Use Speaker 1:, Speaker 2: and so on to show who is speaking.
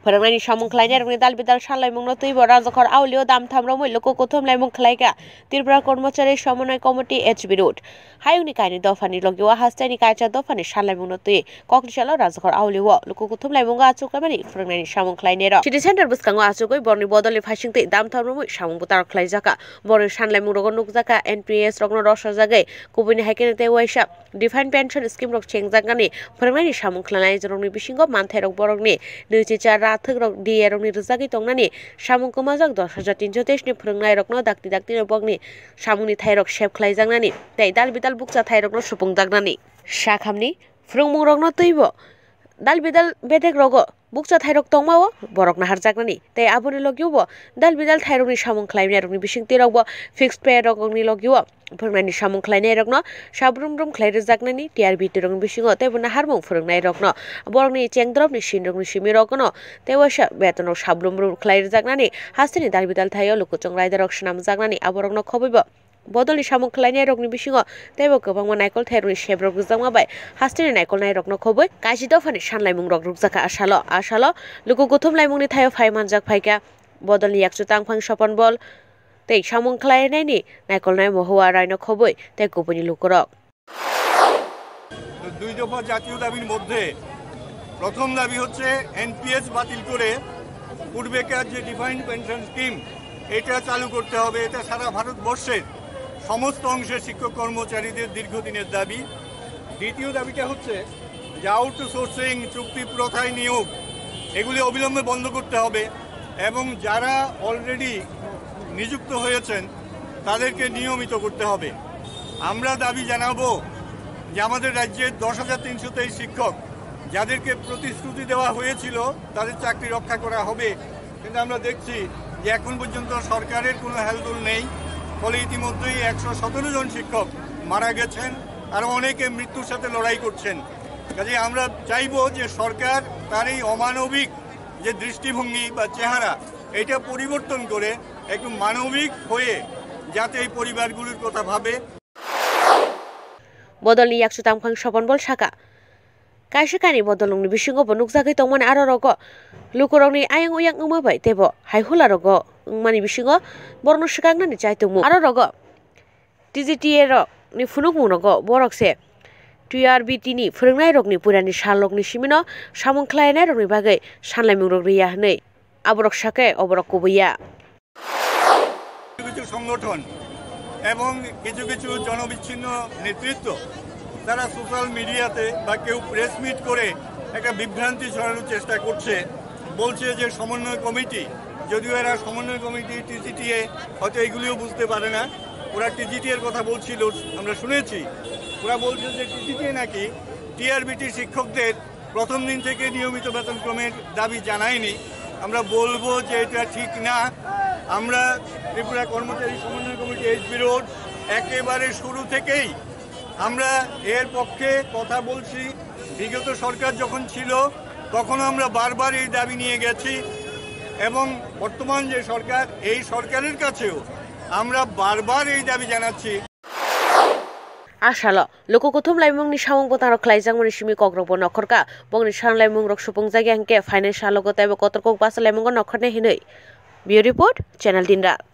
Speaker 1: Forenai Samung khwlainai rokni dal bidal sal laimungno twibo rajokhor aulio dam thamromui loko kuthum laimung khwlaika Tripura Kormachari Samonai Committee HB Road Hayungni kaini dophani logiwa hastaini kaita dophani sal laimungno twi koklisalo rajokhor aulio loko kuthum laimungo achuklamani forenai Samung khwlainai ro City Center buskango achukoi borni bodoli phasingtwi dam thamromui samung butar khwlaijaka borni sal laimung rogo nukjaka NPS rokno rosha jagai kubuni haikene te waisa defined pension scheme rok chengjagani forenai Samung khwlainai rokni bisingo manthai rok borokni 2 Rathak di erong ni rezaki tongnani samung komajak 10,323 ni phurungnai rokno dakti bokni samung ni thairok sep khlaijangnani tei dal bidal bukcha thairokno supungjagni sakhamni phurungmung rokno twibo dal bidal bedek rogo bukcha thairok tongmao borokna harjaknani tei aboni logiubo dal bidal thairokni samung khlainai rokni bisingti rokbo fixed pay rokni logiu phurungnai samung khlainai rokno sabrumrum khlairejaknani TRB tirong bisingo tei buna harmung phurungnai rokno borokni chengdropni sinrokni simi rokno tei wasa betonok sabrumrum khlairejaknani hastini dal bidal thaio lukuchong raidarok swnamjaknani aborokno khobibo Bodoli samung khwlainai rokni bisingo teibo kwbangma naikol thairokni sebrok rwjakma bai hastini naikol nai rokno khoboi kaisi dophani sanlaimung rok rukjaka asalo luku kuthum laimungni thaio phai manjak phaika bodolni 100 tangphang sopon bol tei samung khwlainai ni naikol nai mohua raino khoboi tei kupuni lukurok
Speaker 2: দুই দফা জাতীয় দাবির মধ্যে প্রথম দাবি হচ্ছে NPS বাতিল করে পূর্বেকার যে ডিফাইন্ড পেনশন স্কিম এটা চালু করতে হবে এটা সারা ভারতবর্ষের সমস্ত অংশের শিক্ষক কর্মচারীদের দীর্ঘদিনের দাবি দ্বিতীয় দাবিটা হচ্ছে যে আউটসোর্সিং চুক্তি প্রথায় নিয়োগ এগুলি অবিলম্বে বন্ধ করতে হবে এবং যারা অলরেডি নিযুক্ত হয়েছেন তাদেরকে নিয়মিত করতে হবে আমরা দাবি জানাবো যে আমাদের রাজ্যের 10,323 শিক্ষক যাদেরকে প্রতিশ্রুতি দেওয়া হয়েছিল তাদের চাকরি রক্ষা করা হবে কিন্তু আমরা দেখছি যে এখন পর্যন্ত সরকারের কোনো হেলদোল নেই ফলে ইতিমধ্যেই 117 জন শিক্ষক মারা গেছেন আর অনেকে মৃত্যুর সাথে লড়াই করছেন কাজে আমরা চাইবো যে সরকার তার এই অমানবিক যে দৃষ্টিভঙ্গি বা চেহারা এটা পরিবর্তন করে একটু মানবিক হয়ে যাতে এই পরিবারগুলোর কথা ভাবে
Speaker 1: Bodolni 100 tangphang sopon bol saka kaisa kani bodolungni bisingo bo nukjagai tongmani aro rogo lukurokni ayang uyang ungma bai tebo haihula rogo ungmani bisingo borno sikagnani chaitongmu aro rogo TGTA ro ni phunukmu rogo borokse TRBT ni phurungnai rokni purani salokni simino samung khwlainai rokni bagai sanlaimung rok riya hnei aborok sake oborok kubuya
Speaker 2: কিছু সংগঠন এবং কিছু কিছু জনবিচ্ছিন্ন নেতৃত্ব তারা social মিডিয়াতে বা কেউ প্রেস মিট করে একটা বিভ্রান্তি ছড়ানোর চেষ্টা করছে বলছে যে সমন্বয় কমিটি যদিও এরা সমন্বয় কমিটি টিজিটিএ হয়তো এগুলিও বুঝতে পারে না ওরা টিজিটিএ এর কথা বলছিল আমরা শুনেছি ওরা বলছে যে টিজিটিএ নাকি টিআরবিটি শিক্ষকদের প্রথম দিন থেকে নিয়মিত বেতনক্রমের দাবি জানায়নি আমরা বলবো যে এটা ঠিক না আমরা ত্রিপুরা কর্মচারী সমন্বয় কমিটি HB রোড একেবারে শুরু থেকেই আমরা এর পক্ষে কথা বলছি বিগত সরকার যখন ছিল তখন আমরা বারবার এই দাবি নিয়ে গেছি এবং বর্তমান যে সরকার এই সরকারের কাছেও আমরা বারবার এই দাবি জানাচ্ছি
Speaker 1: Asalo loko kuthum laimungni samung botaro khlaijangmani simi kogrokbo nokhorka bongni san laimung rok supungjagi hangke financial logo taibo kotorkok basa laimungo nokhorne hinui Bureau Report Channel 3